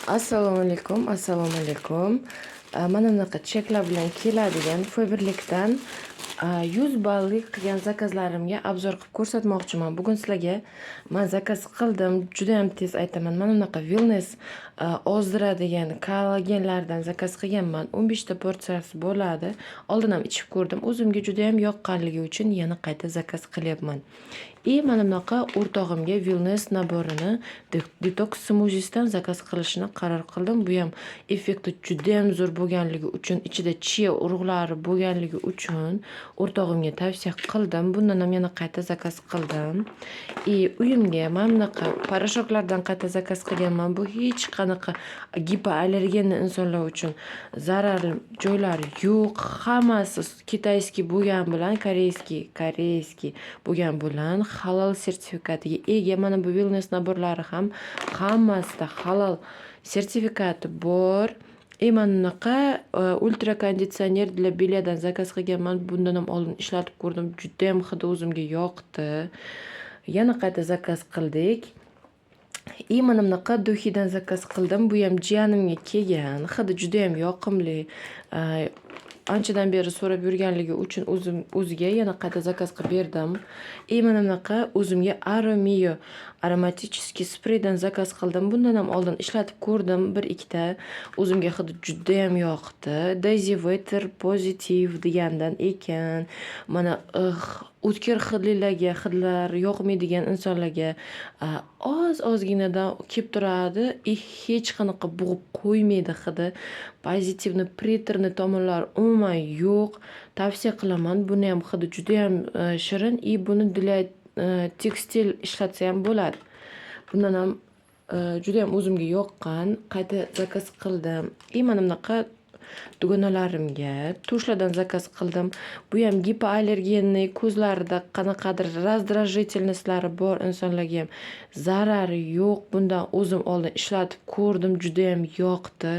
Assalomu alaykum. Mana bunaqa cheklar bilan keladigan Faberlikdan 100 ballik qilgan zakazlarimga obzor qilib ko'rsatmoqchiman. Bugun sizlarga men zakaz qildim. Juda ham tez aytaman. Mana bunaqa wellness ozdiradigan kollagenlardan zakaz qilganman. 15 ta porsiyasi bo'ladi. Oldin ham ichib ko'rdim. O'zimga juda ham yoqqanligi uchun yana qayta zakaz qilyapman. Mana bunaqa o'rtog'imga wellness naborini detoks smuzisidan zakaz qilishni qaror qildim. Bu ham effekti juda ham zo'r bo'lganligi uchun, ichida chia urug'lari bo'lganligi uchun o'rtog'imga tavsiya qildim. Bundan ham yana qayta zakaz qildim. Uyimga mana bunaqa parashoklardan qayta zakaz qilganman. Bu hech qanaqa gipoallergenli insonlar uchun zararli joylari yo'q. Hammasi kitayskiy bo'lgan bilan, koreyskiy bo'lgan bilan halol sertifikatiga ega. Mana bu wellness naborlari ham hammasida halol sertifikati bor. Mana bunaqa ultra konditsioner для beliyadan zakaz qilganman. Bundan ham oldin ishlatib ko'rdim. Juda ham hidi o'zimga yoqdi. Yana qayta zakaz qildik. Mana bunaqa duhidan zakaz qildim. Bu ham jiyanimga kelgan. Hidi juda ham yoqimli. Anchadan beri so'rab yurganligi uchun o'ziga yana qayta zakaz qilib berdim. Mana bunaqa o'zimga Aromio aromatический spreydan zakaz qildim. Bundan ham oldin ishlatib ko'rdim 1-2 ta. O'zimga hidi juda ham yoqdi. Daisy Water Positive degandan ekan. Mana o'tkir hidlar yoqmaydigan insonlarga ozginadan kelib turadi. Hech qanaqa bo'g'ib qo'ymaydi hidi. Pozitivni, pritorni tomonlari umuman yo'q. Tavsiya qilaman. Buni ham hidi juda ham shirin. Buni для tekstil ishlatsa ham bo'ladi. Bundan ham juda ham o'zimga yoqqan. Qayta zakaz qildim. Mana bunaqa dugonalarimga tushlardan zakaz qildim. Bu ham gipoallergenli, ko'zlarida qanaqadir раздражительностьлari bor insonlarga ham zarari yo'q. Bundan o'zim oldin ishlatib ko'rdim, juda ham yoqdi.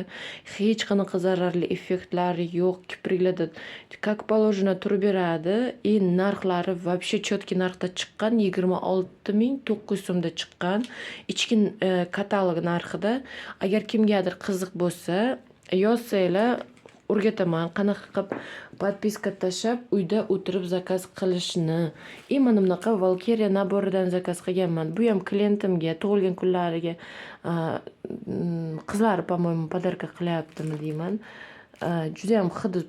Hech qanaqa zararli effektlari yo'q. Kipriklarda как положено turaveradi. Narxlari вообще chotki narxda chiqqan, 26.900 so'mda chiqqan. Ichki katalog narxida. Agar kimgadir qiziq bo'lsa, yozsanglar o'rgataman qanaqa qilib podpiska tashlab uyda o'tirib zakaz qilishni. Mana bunaqa Valkyria naboridan zakaz qilganman. Bu ham klientimga tug'ilgan kunlariga qizlari, по-моему, podarka qilyaptimi deyman. Juda ham hidi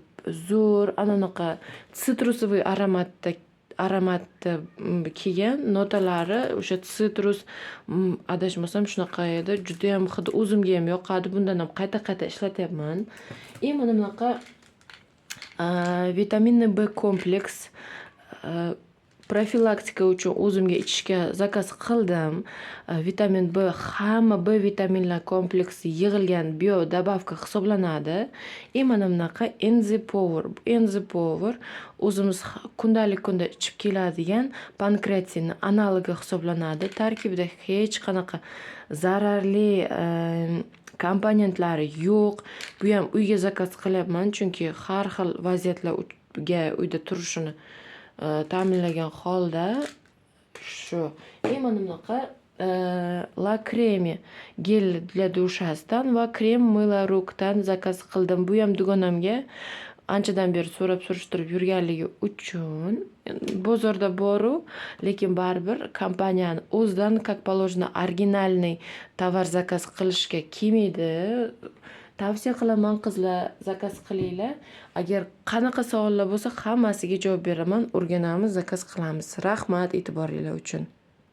zo'r, anaqa sitrusovый aromatda kelgan notalari, o'sha sitrus adashmasam shunaqa edi. Juda ham hidi o'zimga ham yoqadi. Bundan ham qayta ishlatyapman. Mana bunaqa vitaminli B kompleks profilaktika uchun o'zimga ichishga zakaz qildim. Vitamin B, hamma B vitaminlar kompleksi yig'ilgan bio добавка hisoblanadi. Mana bunaqa Enzy Power o'zimiz kundalik ichib keladigan pankreatin analogi hisoblanadi. Tarkibida hech qanaqa zararli komponentlari yo'q. Bu ham uyga zakaz qilyapman, chunki har xil vaziyatlarga uyda turishini ta'minlagan holda shu. Mana bunaqa La Creme gel для dushasidan va krem мыло рукdan zakaz qildim. Bu ham dugonamga anchadan beri so'rab surishtirib yurganligi uchun bozorda boru, lekin baribir kompaniyani o'zidan как положено originalniy tovar zakaz qilishga kelmaydi. Tavsiya qilaman, qizlar zakaz qilinglar. Agar qanaqa savollar bo'lsa, hammasiga javob beraman. O'rganamiz, zakaz qilamiz. Rahmat e'tiboringlar uchun.